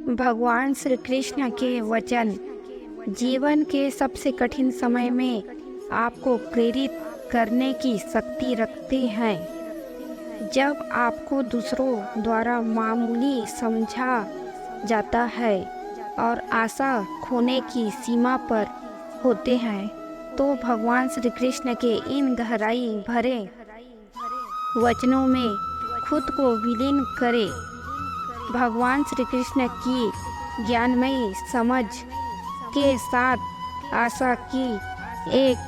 भगवान श्री कृष्ण के वचन जीवन के सबसे कठिन समय में आपको प्रेरित करने की शक्ति रखते हैं। जब आपको दूसरों द्वारा मामूली समझा जाता है और आशा खोने की सीमा पर होते हैं, तो भगवान श्री कृष्ण के इन गहराई भरे वचनों में खुद को विलीन करें। भगवान श्री कृष्ण की ज्ञानमयी समझ के साथ आशा की एक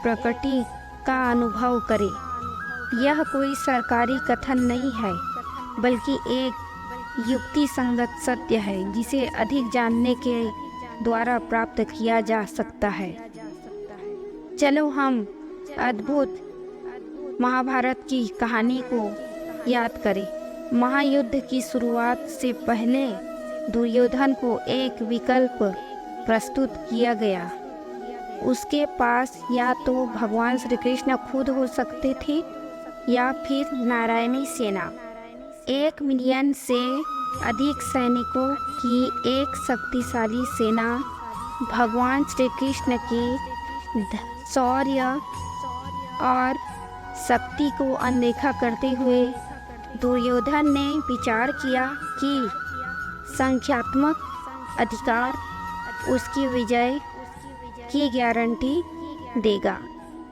प्रकृति का अनुभव करें। यह कोई सरकारी कथन नहीं है, बल्कि एक युक्ति संगत सत्य है जिसे अधिक जानने के द्वारा प्राप्त किया जा सकता है। चलो हम अद्भुत महाभारत की कहानी को याद करें। महायुद्ध की शुरुआत से पहले दुर्योधन को एक विकल्प प्रस्तुत किया गया। उसके पास या तो भगवान श्री कृष्ण खुद हो सकते थे या फिर नारायणी सेना। 1 मिलियन से अधिक सैनिकों की एक शक्तिशाली सेना भगवान श्री कृष्ण की शौर्य और शक्ति को अनदेखा करते हुए दुर्योधन ने विचार किया कि संख्यात्मक अधिकार उसकी विजय की गारंटी देगा।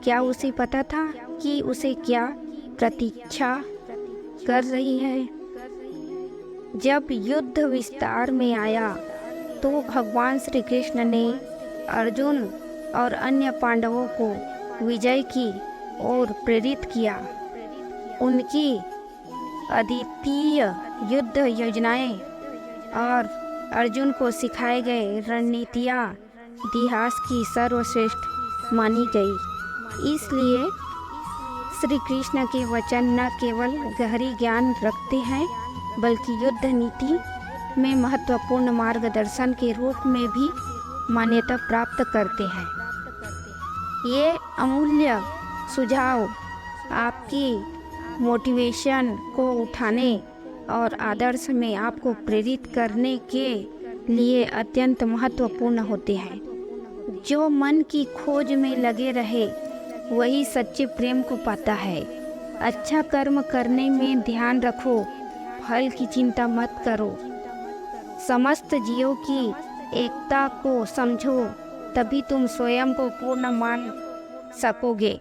क्या उसे पता था कि उसे क्या प्रतीक्षा कर रही है? जब युद्ध विस्तार में आया तो भगवान श्री कृष्ण ने अर्जुन और अन्य पांडवों को विजय की ओर प्रेरित किया। उनकी अद्वितीय युद्ध योजनाएं और अर्जुन को सिखाए गए रणनीतियाँ इतिहास की सर्वश्रेष्ठ मानी गई। इसलिए श्री कृष्ण के वचन न केवल गहरी ज्ञान रखते हैं, बल्कि युद्ध नीति में महत्वपूर्ण मार्गदर्शन के रूप में भी मान्यता प्राप्त करते हैं। ये अमूल्य सुझाव आपकी मोटिवेशन को उठाने और आदर्श में आपको प्रेरित करने के लिए अत्यंत महत्वपूर्ण होते हैं। जो मन की खोज में लगे रहे वही सच्चे प्रेम को पाता है। अच्छा कर्म करने में ध्यान रखो, फल की चिंता मत करो। समस्त जीवों की एकता को समझो, तभी तुम स्वयं को पूर्ण मान सकोगे।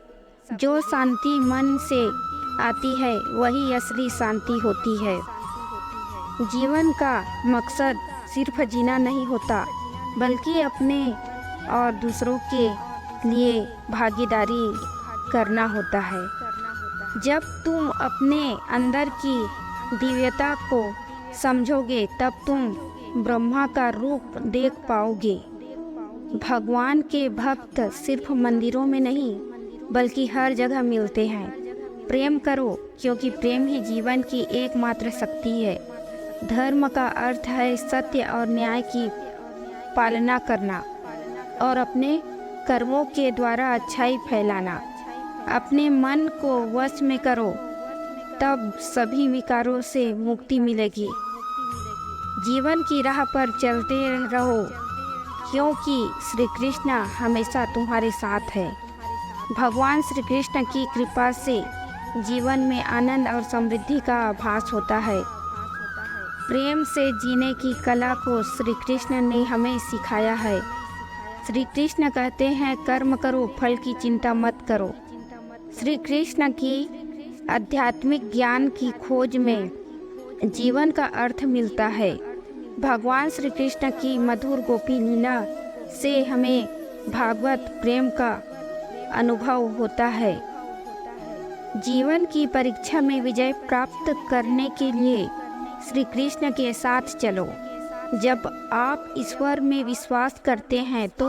जो शांति मन से आती है वही असली शांति होती है। जीवन का मकसद सिर्फ जीना नहीं होता, बल्कि अपने और दूसरों के लिए भागीदारी करना होता है। जब तुम अपने अंदर की दिव्यता को समझोगे, तब तुम ब्रह्मा का रूप देख पाओगे। भगवान के भक्त सिर्फ मंदिरों में नहीं, बल्कि हर जगह मिलते हैं। प्रेम करो, क्योंकि प्रेम ही जीवन की एकमात्र शक्ति है। धर्म का अर्थ है सत्य और न्याय की पालना करना और अपने कर्मों के द्वारा अच्छाई फैलाना। अपने मन को वश में करो, तब सभी विकारों से मुक्ति मिलेगी। जीवन की राह पर चलते रहो, क्योंकि श्री कृष्ण हमेशा तुम्हारे साथ है। भगवान श्री कृष्ण की कृपा से जीवन में आनंद और समृद्धि का आभास होता है। प्रेम से जीने की कला को श्री कृष्ण ने हमें सिखाया है। श्री कृष्ण कहते हैं, कर्म करो, फल की चिंता मत करो। श्री कृष्ण की आध्यात्मिक ज्ञान की खोज में जीवन का अर्थ मिलता है। भगवान श्री कृष्ण की मधुर गोपी लीला से हमें भागवत प्रेम का अनुभव होता है। जीवन की परीक्षा में विजय प्राप्त करने के लिए श्री कृष्ण के साथ चलो। जब आप ईश्वर में विश्वास करते हैं तो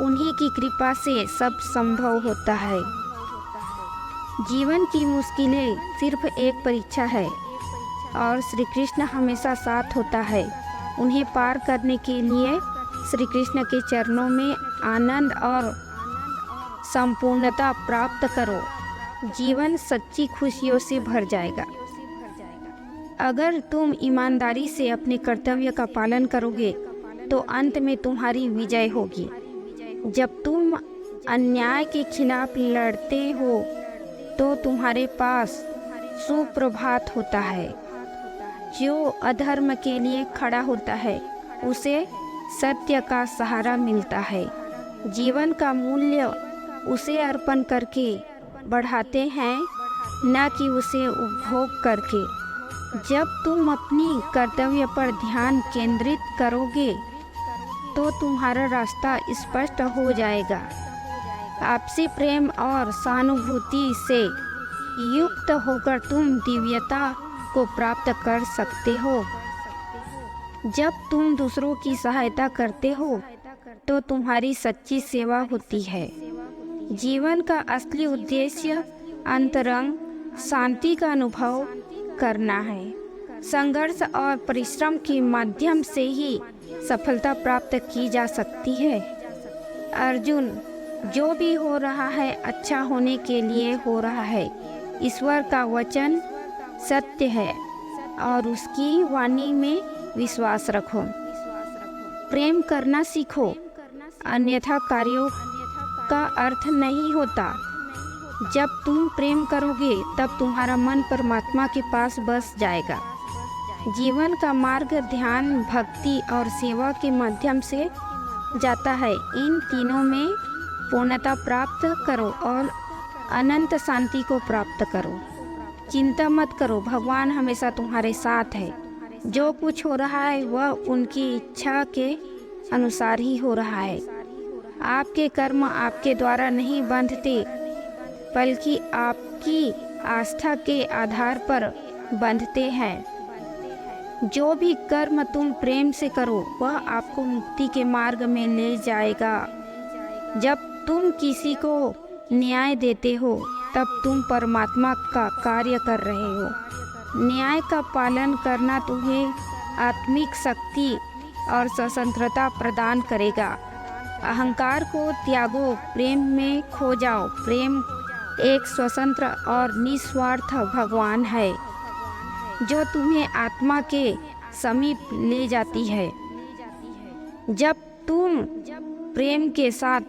उन्हीं की कृपा से सब संभव होता है। जीवन की मुश्किलें सिर्फ एक परीक्षा है और श्री कृष्ण हमेशा साथ होता है। उन्हें पार करने के लिए श्री कृष्ण के चरणों में आनंद और संपूर्णता प्राप्त करो। जीवन सच्ची खुशियों से भर जाएगा। अगर तुम ईमानदारी से अपने कर्तव्य का पालन करोगे तो अंत में तुम्हारी विजय होगी। जब तुम अन्याय के खिलाफ लड़ते हो तो तुम्हारे पास सुप्रभात होता है। जो अधर्म के लिए खड़ा होता है उसे सत्य का सहारा मिलता है। जीवन का मूल्य उसे अर्पण करके बढ़ाते हैं, न कि उसे उपभोग करके। जब तुम अपनी कर्तव्य पर ध्यान केंद्रित करोगे तो तुम्हारा रास्ता स्पष्ट हो जाएगा। आपसी प्रेम और सहानुभूति से युक्त होकर तुम दिव्यता को प्राप्त कर सकते हो। जब तुम दूसरों की सहायता करते हो तो तुम्हारी सच्ची सेवा होती है। जीवन का असली उद्देश्य अंतरंग शांति का अनुभव करना है। संघर्ष और परिश्रम के माध्यम से ही सफलता प्राप्त की जा सकती है। अर्जुन, जो भी हो रहा है अच्छा होने के लिए हो रहा है। ईश्वर का वचन सत्य है और उसकी वाणी में विश्वास रखो। प्रेम करना सीखो, अन्यथा कार्यों का अर्थ नहीं होता। जब तुम प्रेम करोगे तब तुम्हारा मन परमात्मा के पास बस जाएगा। जीवन का मार्ग ध्यान, भक्ति और सेवा के माध्यम से जाता है। इन तीनों में पूर्णता प्राप्त करो और अनंत शांति को प्राप्त करो। चिंता मत करो, भगवान हमेशा तुम्हारे साथ है। जो कुछ हो रहा है वह उनकी इच्छा के अनुसार ही हो रहा है। आपके कर्म आपके द्वारा नहीं बंधते, बल्कि आपकी आस्था के आधार पर बंधते हैं। जो भी कर्म तुम प्रेम से करो वह आपको मुक्ति के मार्ग में ले जाएगा। जब तुम किसी को न्याय देते हो तब तुम परमात्मा का कार्य कर रहे हो। न्याय का पालन करना तुम्हें आत्मिक शक्ति और स्वतंत्रता प्रदान करेगा। अहंकार को त्यागो, प्रेम में खो जाओ। प्रेम एक स्वतंत्र और निस्वार्थ भगवान है जो तुम्हें आत्मा के समीप ले जाती है। जब तुम प्रेम के साथ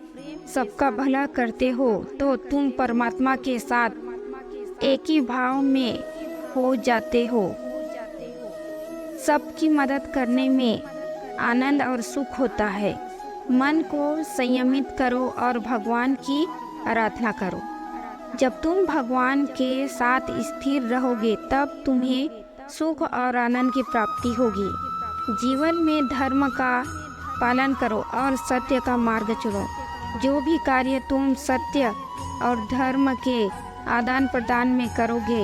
सबका भला करते हो तो तुम परमात्मा के साथ एक ही भाव में हो जाते हो। सबकी मदद करने में आनंद और सुख होता है। मन को संयमित करो और भगवान की आराधना करो। जब तुम भगवान के साथ स्थिर रहोगे तब तुम्हें सुख और आनंद की प्राप्ति होगी। जीवन में धर्म का पालन करो और सत्य का मार्ग चुनो। जो भी कार्य तुम सत्य और धर्म के आदान प्रदान में करोगे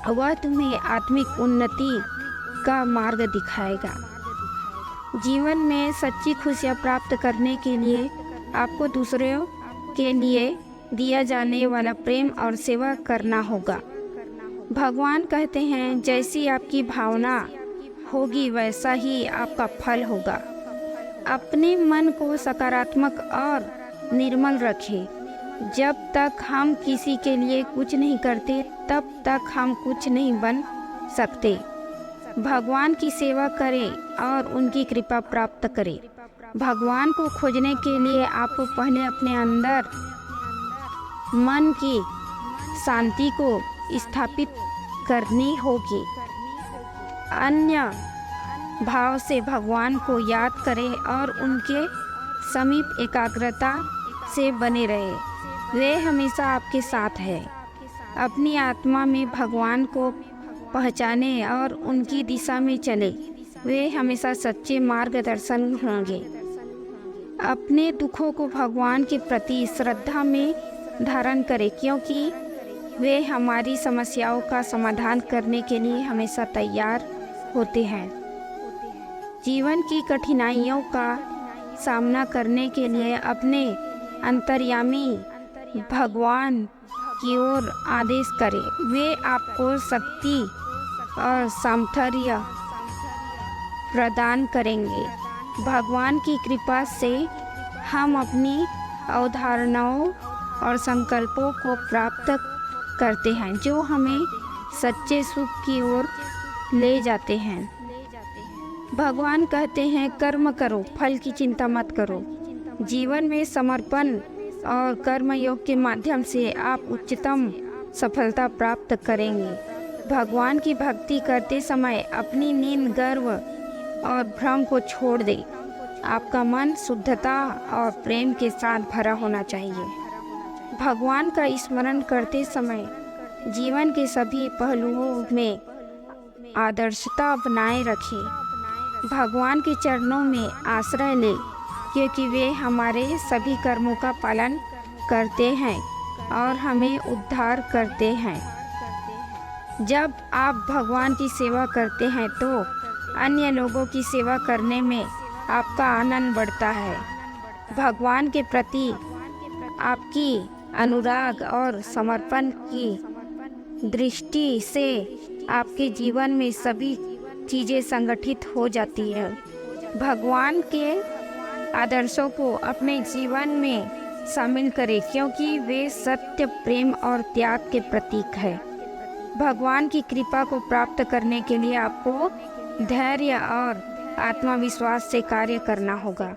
वह तुम्हें आत्मिक उन्नति का मार्ग दिखाएगा। जीवन में सच्ची खुशियाँ प्राप्त करने के लिए आपको दूसरों के लिए दिया जाने वाला प्रेम और सेवा करना होगा। भगवान कहते हैं, जैसी आपकी भावना होगी वैसा ही आपका फल होगा। अपने मन को सकारात्मक और निर्मल रखें। जब तक हम किसी के लिए कुछ नहीं करते तब तक हम कुछ नहीं बन सकते। भगवान की सेवा करें और उनकी कृपा प्राप्त करें। भगवान को खोजने के लिए आपको पहले अपने अंदर मन की शांति को स्थापित करनी होगी। अन्य भाव से भगवान को याद करें और उनके समीप एकाग्रता से बने रहे। वे हमेशा आपके साथ है। अपनी आत्मा में भगवान को पहचाने और उनकी दिशा में चले। वे हमेशा सच्चे मार्गदर्शन होंगे। अपने दुखों को भगवान के प्रति श्रद्धा में धारण करें, क्योंकि वे हमारी समस्याओं का समाधान करने के लिए हमेशा तैयार होते हैं। जीवन की कठिनाइयों का सामना करने के लिए अपने अंतर्यामी भगवान की ओर आदेश करें। वे आपको शक्ति और सामर्थ्य प्रदान करेंगे। भगवान की कृपा से हम अपनी अवधारणाओं और संकल्पों को प्राप्त करते हैं जो हमें सच्चे सुख की ओर ले जाते हैं। भगवान कहते हैं कर्म करो, फल की चिंता मत करो। जीवन में समर्पण और कर्म योग के माध्यम से आप उच्चतम सफलता प्राप्त करेंगे। भगवान की भक्ति करते समय अपनी नींद, गर्व और भ्रम को छोड़ दें। आपका मन शुद्धता और प्रेम के साथ भरा होना चाहिए। भगवान का स्मरण करते समय जीवन के सभी पहलुओं में आदर्शता बनाए रखें। भगवान के चरणों में आश्रय लें, क्योंकि वे हमारे सभी कर्मों का पालन करते हैं और हमें उद्धार करते हैं। जब आप भगवान की सेवा करते हैं तो अन्य लोगों की सेवा करने में आपका आनंद बढ़ता है। भगवान के प्रति आपकी अनुराग और समर्पण की दृष्टि से आपके जीवन में सभी चीज़ें संगठित हो जाती है। भगवान के आदर्शों को अपने जीवन में शामिल करें, क्योंकि वे सत्य, प्रेम और त्याग के प्रतीक है। भगवान की कृपा को प्राप्त करने के लिए आपको धैर्य और आत्मविश्वास से कार्य करना होगा।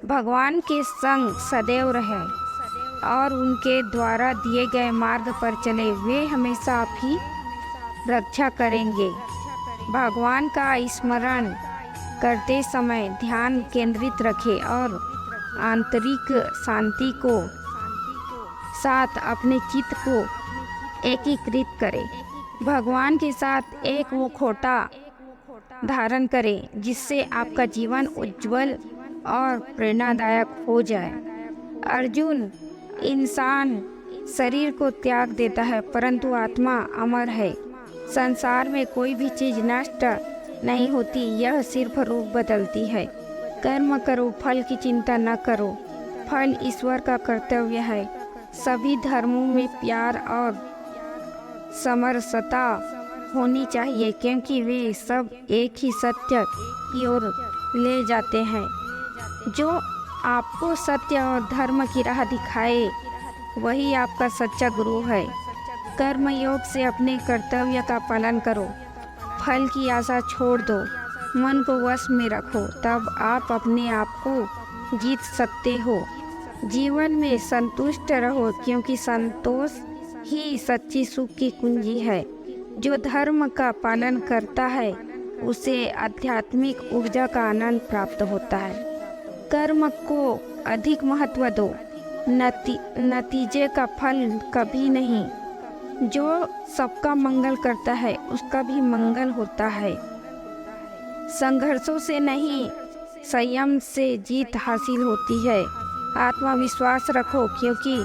भगवान के संग सदैव रहें और उनके द्वारा दिए गए मार्ग पर चले। वे हमेशा आपकी रक्षा करेंगे। भगवान का स्मरण करते समय ध्यान केंद्रित रखें और आंतरिक शांति को साथ अपने चित्त को एकीकृत करें। भगवान के साथ एक मुखौटा धारण करें, जिससे आपका जीवन उज्जवल और प्रेरणादायक हो जाए। अर्जुन, इंसान शरीर को त्याग देता है, परंतु आत्मा अमर है। संसार में कोई भी चीज़ नष्ट नहीं होती, यह सिर्फ रूप बदलती है। कर्म करो, फल की चिंता न करो। फल ईश्वर का कर्तव्य है। सभी धर्मों में प्यार और समरसता होनी चाहिए, क्योंकि वे सब एक ही सत्य की ओर ले जाते हैं। जो आपको सत्य और धर्म की राह दिखाए, वही आपका सच्चा गुरु है। कर्म योग से अपने कर्तव्य का पालन करो। फल की आशा छोड़ दो। मन को वश में रखो, तब आप अपने आप को जीत सकते हो। जीवन में संतुष्ट रहो, क्योंकि संतोष ही सच्ची सुख की कुंजी है। जो धर्म का पालन करता है, उसे आध्यात्मिक ऊर्जा का आनंद प्राप्त होता है। कर्म को अधिक महत्व दो, नतीजे का फल कभी नहीं। जो सबका मंगल करता है, उसका भी मंगल होता है। संघर्षों से नहीं, संयम से जीत हासिल होती है। आत्मविश्वास रखो, क्योंकि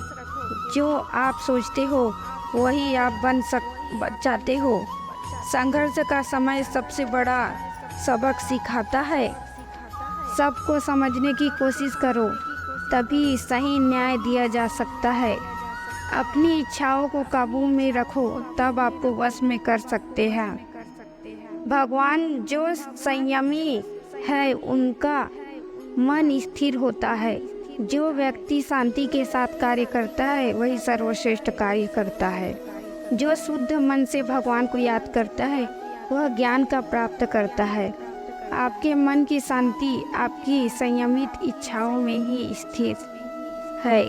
जो आप सोचते हो वही आप बन जाते हो। संघर्ष का समय सबसे बड़ा सबक सिखाता है। सबको समझने की कोशिश करो, तभी सही न्याय दिया जा सकता है। अपनी इच्छाओं को काबू में रखो, तब आपको वश में कर सकते हैं। भगवान जो संयमी है, उनका मन स्थिर होता है। जो व्यक्ति शांति के साथ कार्य करता है, वही सर्वश्रेष्ठ कार्य करता है। जो शुद्ध मन से भगवान को याद करता है, वह ज्ञान का प्राप्त करता है। आपके मन की शांति आपकी संयमित इच्छाओं में ही स्थित है।